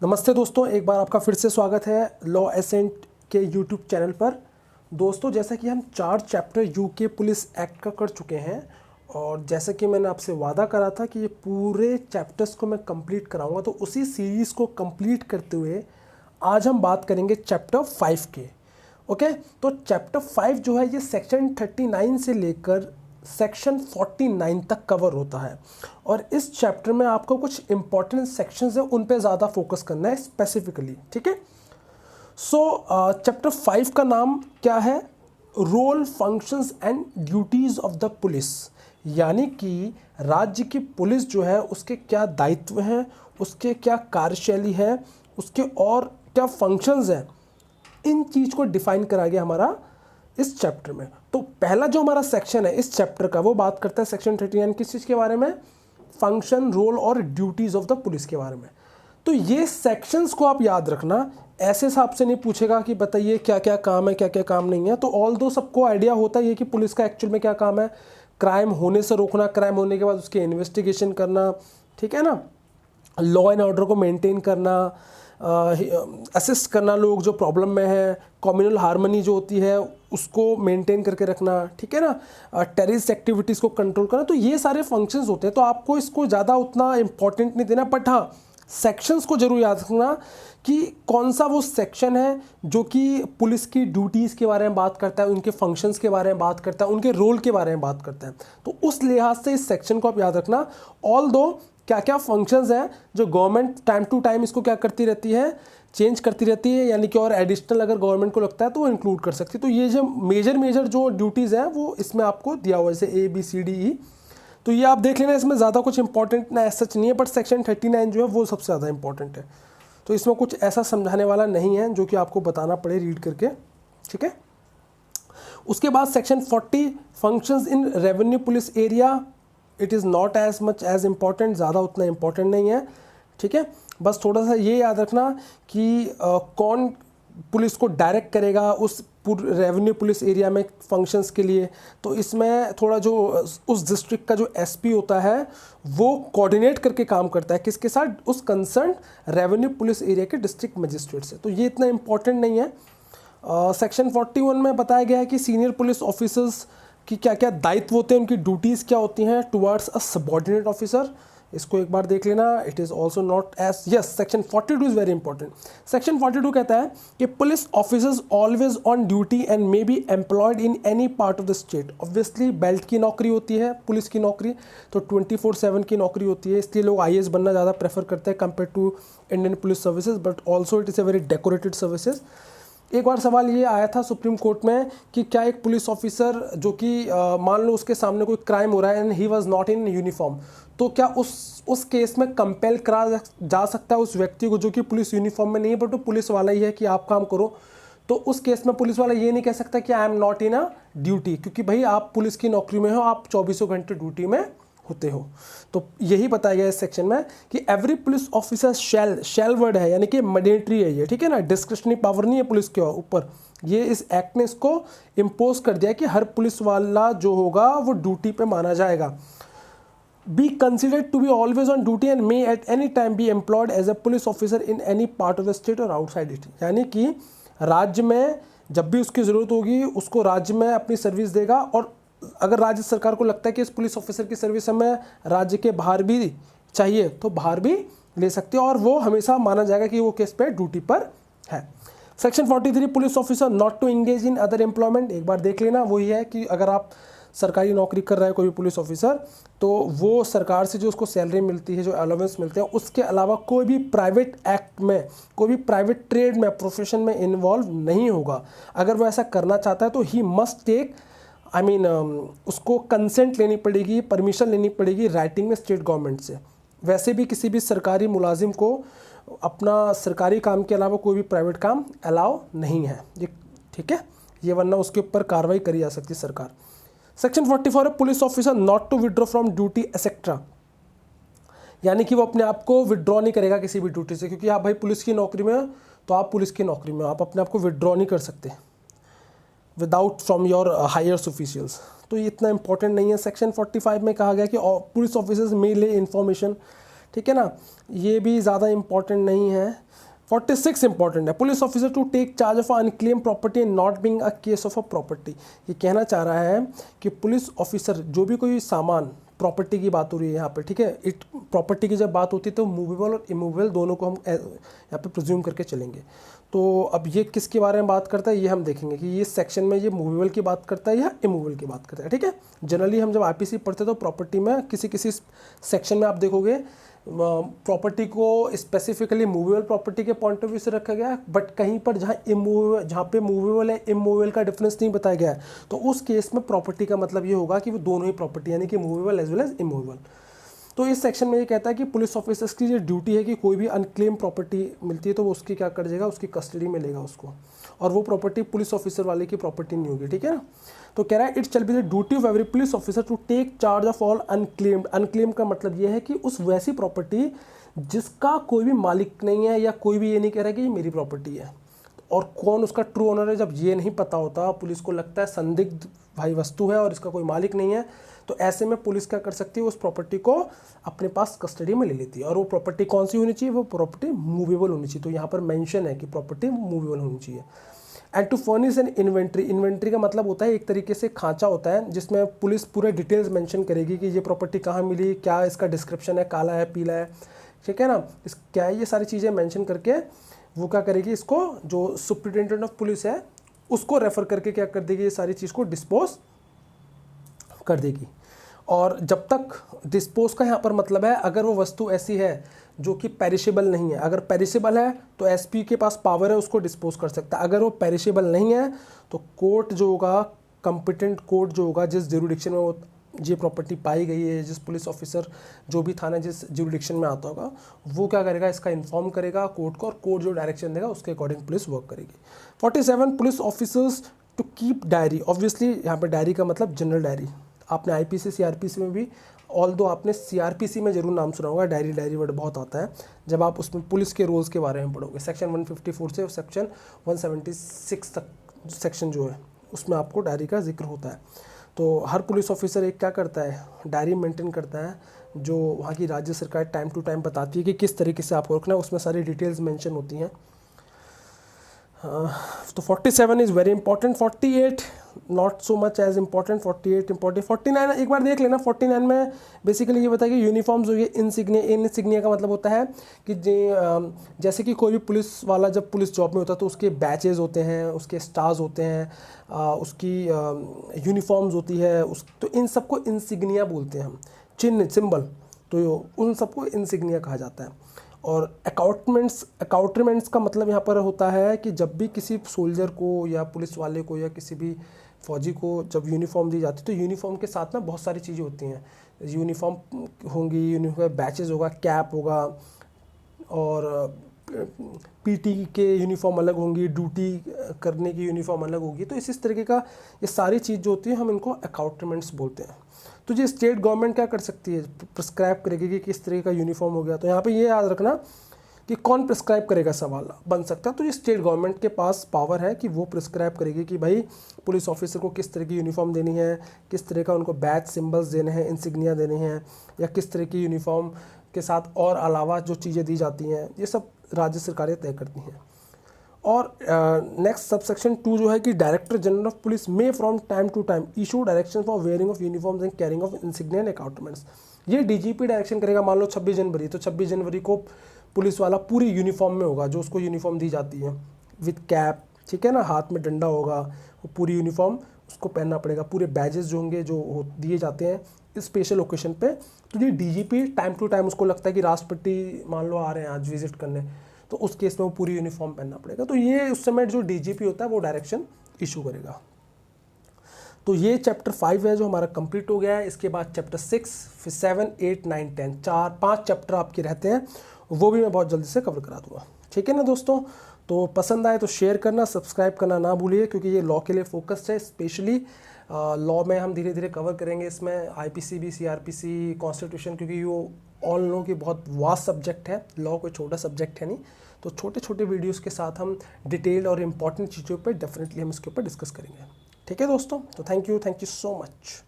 नमस्ते दोस्तों, एक बार आपका फिर से स्वागत है लॉ एसेंट के यूट्यूब चैनल पर। दोस्तों, जैसा कि हम 4 चैप्टर यूके पुलिस एक्ट का कर चुके हैं और जैसा कि मैंने आपसे वादा करा था कि ये पूरे चैप्टर्स को मैं कंप्लीट कराऊंगा, तो उसी सीरीज़ को कंप्लीट करते हुए आज हम बात करेंगे चैप्टर 5 के। ओके, तो चैप्टर 5 जो है ये सेक्शन 39 से लेकर सेक्शन 49 तक कवर होता है और इस चैप्टर में आपको कुछ इंपॉर्टेंट सेक्शंस हैं, उन पे ज़्यादा फोकस करना है स्पेसिफिकली। ठीक है, सो चैप्टर 5 का नाम क्या है? Role, functions and duties of the police, यानी कि राज्य की पुलिस जो है उसके क्या दायित्व हैं, उसके क्या कार्यशैली है, उसके और क्या फंक्शंस हैं, इन चीज़ को डिफाइन करा गया हमारा इस चैप्टर में। तो पहला जो हमारा सेक्शन है इस चैप्टर का वो बात करता है सेक्शन 39 किस चीज़ के बारे में? फंक्शन, रोल और ड्यूटीज़ ऑफ द पुलिस के बारे में। तो ये सेक्शंस को आप याद रखना, ऐसे हिसाब से नहीं पूछेगा कि बताइए क्या क्या काम है, क्या क्या काम नहीं है। तो ऑल दो सबको आइडिया होता है ये कि पुलिस का एक्चुअल में क्या काम है, क्राइम होने से रोकना, क्राइम होने के बाद उसकी इन्वेस्टिगेशन करना, ठीक है ना, लॉ एंड ऑर्डर को मेंटेन करना, असिस्ट करना लोग जो प्रॉब्लम में है, कम्युनल हार्मनी जो होती है उसको मेंटेन करके रखना, ठीक है ना, टेररिस्ट एक्टिविटीज़ को कंट्रोल करना। तो ये सारे फंक्शंस होते हैं, तो आपको इसको ज़्यादा उतना इम्पोर्टेंट नहीं देना, बट हाँ सेक्शंस को जरूर याद रखना कि कौन सा वो सेक्शन है जो कि पुलिस की ड्यूटीज़ के बारे में बात करता है, उनके फंक्शंस के बारे में बात करता है, उनके रोल के बारे में बात करता है। तो उस लिहाज से इस सेक्शन को आप याद रखना। ऑल दो क्या क्या फंक्शंस हैं जो गवर्नमेंट टाइम टू टाइम इसको क्या करती रहती है, चेंज करती रहती है, यानी कि और एडिशनल अगर गवर्नमेंट को लगता है तो वो इंक्लूड कर सकती है। तो ये जो मेजर जो ड्यूटीज़ हैं वो इसमें आपको दिया हुआ है, जैसे ABCDE। तो ये आप देख लेना, इसमें ज़्यादा कुछ इंपॉर्टेंट ना ऐसा नहीं है, बट सेक्शन 39 जो है वो सबसे ज़्यादा इंपॉर्टेंट है। तो इसमें कुछ ऐसा समझाने वाला नहीं है जो कि आपको बताना पड़े रीड करके, ठीक है। उसके बाद section 40 functions in revenue police area, it is not as much as important, ज़्यादा उतना इम्पॉर्टेंट नहीं है, ठीक है। बस थोड़ा सा ये याद रखना कि कौन पुलिस को डायरेक्ट करेगा उस रेवेन्यू पुलिस एरिया में फंक्शंस के लिए। तो इसमें थोड़ा जो उस डिस्ट्रिक्ट का जो SP होता है वो कोऑर्डिनेट करके काम करता है किसके साथ? उस कंसर्न रेवेन्यू पुलिस एरिया के डिस्ट्रिक्ट मजिस्ट्रेट से। तो ये इतना इम्पॉर्टेंट नहीं है। सेक्शन 41 में बताया गया है कि सीनियर पुलिस ऑफिसर्स की क्या क्या दायित्व होते हैं, उनकी ड्यूटीज़ क्या होती हैं टुवर्ड्स अ सबऑर्डिनेट ऑफिसर। इसको एक बार देख लेना, it is also not as yes. Section 42 is very important. Section 42 कहता है कि police officers always on duty and may be employed in any part of the state. Obviously belt की नौकरी होती है पुलिस की नौकरी, तो 24/7 की नौकरी होती है, इसलिए लोग IAS बनना ज़्यादा प्रेफर करते हैं compare to Indian police services, but also it is a very decorated services. एक बार सवाल ये आया था सुप्रीम कोर्ट में कि क्या एक पुलिस ऑफिसर जो कि मान लो उसके सामने कोई क्राइम हो रहा है and he was not in uniform, तो क्या उस केस में कंपेल करा जा सकता है उस व्यक्ति को जो कि पुलिस यूनिफॉर्म में नहीं है बट वो पुलिस वाला ही है कि आप काम करो? तो उस केस में पुलिस वाला ये नहीं कह सकता कि I am not in a duty, क्योंकि भाई आप पुलिस की नौकरी में हो, आप 24 घंटे ड्यूटी में होते हो। तो यही बताया गया इस सेक्शन में कि every police officer shall word है, यानी कि मैंडेटरी है ये, ठीक है ना, डिस्क्रिशनरी पावर नहीं है पुलिस के ऊपर। ये इस एक्ट ने इसको इम्पोज कर दिया कि हर पुलिस वाला जो होगा वो ड्यूटी पे माना जाएगा। Be considered to be always on duty and may at any time be employed as a police officer in any part of the state और आउटसाइड इट, यानी कि राज्य में जब भी उसकी ज़रूरत होगी उसको राज्य में अपनी सर्विस देगा, और अगर राज्य सरकार को लगता है कि इस पुलिस ऑफिसर की सर्विस हमें राज्य के बाहर भी चाहिए तो बाहर भी ले सकते हैं, और वो हमेशा माना जाएगा कि वो केस पे ड्यूटी पर है। Section 43 police officer not to engage in other employment, एक बार देख लेना, वही है कि अगर आप सरकारी नौकरी कर रहा है कोई भी पुलिस ऑफिसर, तो वो सरकार से जो उसको सैलरी मिलती है, जो अलाउंस मिलते हैं, उसके अलावा कोई भी प्राइवेट एक्ट में, कोई भी प्राइवेट ट्रेड में, प्रोफेशन में इन्वॉल्व नहीं होगा। अगर वो ऐसा करना चाहता है तो ही मस्ट टेक उसको कंसेंट लेनी पड़ेगी, परमिशन लेनी पड़ेगी राइटिंग में स्टेट गवर्नमेंट से। वैसे भी किसी भी सरकारी मुलाजिम को अपना सरकारी काम के अलावा कोई भी प्राइवेट काम अलाउ नहीं है ये, ठीक है, ये वरना उसके ऊपर कार्रवाई करी जा सकती है सरकार। सेक्शन 44 है police officer not to withdraw from duty etcetera, यानी कि वो अपने आप को विड्रॉ नहीं करेगा किसी भी ड्यूटी से, क्योंकि आप भाई पुलिस की नौकरी में हो तो आप पुलिस की नौकरी में हो, आप अपने आप को विड्रॉ नहीं कर सकते without from your highers officials. तो ये इतना इंपॉर्टेंट नहीं है। सेक्शन 45 में कहा गया कि पुलिस ऑफिसर्स मे ले इन्फॉर्मेशन, ठीक है ना, ये भी ज़्यादा इंपॉर्टेंट नहीं है। 46 इंपॉर्टेंट है, police officer to take charge of unclaim property and not being a case of a property. ये कहना चाह रहा है कि पुलिस ऑफिसर जो भी कोई सामान, प्रॉपर्टी की बात हो रही है यहाँ पे, ठीक है, इट प्रॉपर्टी की जब बात होती है तो मूवेबल और इमूवेबल दोनों को हम यहाँ पे प्रिज्यूम करके चलेंगे। तो अब ये किसके बारे में बात करता है ये हम देखेंगे कि ये सेक्शन में ये मूवेबल की बात करता है या इमूवेबल की बात करता है, ठीक है। जनरली हम जब आईपीसी पढ़ते तो प्रॉपर्टी में किसी किसी सेक्शन में आप देखोगे प्रॉपर्टी को स्पेसिफिकली मूवेबल प्रॉपर्टी के पॉइंट ऑफ व्यू से रखा गया है, बट कहीं पर जहाँ पे मूवेबल है इमूवेबल का डिफरेंस नहीं बताया गया है, तो उस केस में प्रॉपर्टी का मतलब ये होगा कि वो दोनों ही प्रॉपर्टी यानी कि movable as well as immovable. तो इस सेक्शन में ये कहता है कि पुलिस ऑफिसर्स की ये ड्यूटी है कि कोई भी अनक्लेम प्रॉपर्टी मिलती है तो वो उसकी क्या कर देगा, उसकी कस्टडी में लेगा उसको, और वो प्रॉपर्टी पुलिस ऑफिसर वाले की प्रॉपर्टी नहीं होगी, ठीक है ना। तो कह रहा है it shall be the duty of every police officer to take charge of all unclaimed. Unclaimed का मतलब ये है कि उस वैसी प्रॉपर्टी जिसका कोई भी मालिक नहीं है या कोई भी ये नहीं कह रहा है कि ये मेरी प्रॉपर्टी है, और कौन उसका ट्रू ओनर है जब ये नहीं पता होता, पुलिस को लगता है संदिग्ध भाई वस्तु है और इसका कोई मालिक नहीं है, तो ऐसे में पुलिस क्या कर सकती है, उस प्रॉपर्टी को अपने पास कस्टडी में ले लेती है। और वो प्रॉपर्टी कौन सी होनी चाहिए, वो प्रॉपर्टी मूवेबल होनी चाहिए। तो यहाँ पर मेंशन है कि प्रॉपर्टी मूवेबल होनी चाहिए। And to furnish an inventory. Inventory का मतलब होता है एक तरीके से खांचा होता है जिसमें पुलिस पूरे डिटेल्स मेंशन करेगी कि ये प्रॉपर्टी कहाँ मिली, क्या इसका डिस्क्रिप्शन है, काला है, पीला है, ठीक है ना, इस क्या है, ये सारी चीज़ें मेंशन करके वो क्या करेगी, इसको जो सुप्रिटेंडेंट ऑफ पुलिस है उसको रेफर करके क्या कर देगी, ये सारी चीज़ को डिस्पोज कर देगी। और जब तक डिस्पोज का यहाँ पर मतलब है अगर वो वस्तु ऐसी है जो कि पेरिशेबल नहीं है, अगर पेरिशेबल है तो एसपी के पास पावर है उसको डिस्पोज कर सकता है। अगर वो पेरिशेबल नहीं है तो कोर्ट जो होगा, कंपिटेंट कोर्ट जो होगा, जिस ज्यूरिडिक्शन में वो ये प्रॉपर्टी पाई गई है, जिस पुलिस ऑफिसर जो भी थाना जिस ज्यूरिडिक्शन में आता होगा, वो क्या करेगा, इसका इन्फॉर्म करेगा कोर्ट को, और कोर्ट जो डायरेक्शन देगा उसके अकॉर्डिंग पुलिस वर्क करेगी। 47 police officers to keep diary. Obviously यहाँ पर डायरी का मतलब जनरल डायरी। आपने आईपीसी सीआरपीसी में भी, ऑल दो आपने सीआरपीसी में जरूर नाम सुना होगा, डायरी डायरी वर्ड बहुत आता है जब आप उसमें पुलिस के रोल्स के बारे में पढ़ोगे। सेक्शन 154 से सेक्शन 176 तक सेक्शन जो है उसमें आपको डायरी का जिक्र होता है। तो हर पुलिस ऑफिसर एक क्या करता है, डायरी मेंटेन करता है, जो वहाँ की राज्य सरकार टाइम टू टाइम बताती है कि किस तरीके से आपको रखना है, उसमें सारी डिटेल्स मेंशन होती हैं। तो 47 is very important. 48 not so much as important. 48 important. 49 एक बार देख लेना। 49 में बेसिकली ये बताया कि यूनिफॉर्म्स हो गए, इंसिग्निया। इंसिग्निया का मतलब होता है कि जैसे कि कोई भी पुलिस वाला जब पुलिस जॉब में होता है तो उसके बैचेज होते हैं, उसके स्टार्स होते हैं, उसकी यूनिफॉर्म्स होती है, तो इन सबको इंसिग्निया बोलते हैं हम, चिन्ह, सिंबल, तो उन सबको इंसिग्निया कहा जाता है। और अकाउंटमेंट्स का मतलब यहाँ पर होता है कि जब भी किसी सोल्जर को या पुलिस वाले को या किसी भी फौजी को जब यूनिफॉर्म दी जाती है तो यूनिफॉर्म के साथ ना बहुत सारी चीज़ें होती हैं। यूनिफॉर्म होंगी, यूनिफॉर्म बैचेज होगा, कैप होगा, और पीटी के यूनिफॉर्म अलग होंगी, ड्यूटी करने की यूनिफॉर्म अलग होगी। तो इस तरीके का ये सारी चीज़ जो होती है हम इनको अकाउंटमेंट्स बोलते हैं। तो ये स्टेट गवर्नमेंट क्या कर सकती है, प्रिस्क्राइब करेगी कि किस तरीके का यूनिफॉर्म हो गया। तो यहाँ पे ये याद रखना कि कौन प्रिस्क्राइब करेगा, सवाल बन सकता है। तो ये स्टेट गवर्नमेंट के पास पावर है कि वो प्रिस्क्राइब करेगी कि भाई पुलिस ऑफिसर को किस तरह की यूनिफॉर्म देनी है, किस तरह का उनको बैच सिंबल्स देने हैं, इंसिग्निया देने हैं, या किस तरह की यूनिफॉर्म के साथ और अलावा जो चीज़ें दी जाती हैं, ये सब राज्य सरकारें तय करती हैं। और नेक्स्ट सबसेक्शन 2 जो है कि डायरेक्टर जनरल ऑफ पुलिस में from time to time issue direction for wearing of uniforms and carrying of insignia and accoutrements. ये डीजीपी डायरेक्शन करेगा। मान लो 26 जनवरी, तो 26 जनवरी को पुलिस वाला पूरी यूनिफॉर्म में होगा, जो उसको यूनिफॉर्म दी जाती है विद कैप, ठीक है ना, हाथ में डंडा होगा, वो पूरी यूनिफॉर्म उसको पहनना पड़ेगा। पूरे बैजेस जो होंगे जो दिए जाते हैं इस स्पेशल ओकेशन पे। तो ये डीजीपी टाइम टू टाइम उसको लगता है कि राष्ट्रपति मान लो आ रहे हैं आज विजिट करने, तो उस केस में वो पूरी यूनिफॉर्म पहनना पड़ेगा। तो ये उस समय जो डीजीपी होता है वो डायरेक्शन इशू करेगा। तो ये चैप्टर 5 है जो हमारा कंप्लीट हो गया है। इसके बाद चैप्टर 6, फिर 7, 8, 9, 10, 4-5 चैप्टर आपके रहते हैं, वो भी मैं बहुत जल्दी से कवर करा दूंगा। ठीक है ना दोस्तों, तो पसंद आए तो शेयर करना, सब्सक्राइब करना ना भूलिए, क्योंकि ये लॉ के लिए फोकस्ड है। स्पेशली लॉ में हम धीरे धीरे कवर करेंगे इसमें आईपीसीबी, सीआरपीसी, कॉन्स्टिट्यूशन, क्योंकि वो ऑल लो की बहुत वास्ट सब्जेक्ट है। लॉ कोई छोटा सब्जेक्ट है नहीं, तो छोटे छोटे वीडियोस के साथ हम डिटेल्ड और इम्पॉर्टेंट चीज़ों पर डेफिनेटली हम इसके ऊपर डिस्कस करेंगे। ठीक है दोस्तों, तो थैंक यू सो मच।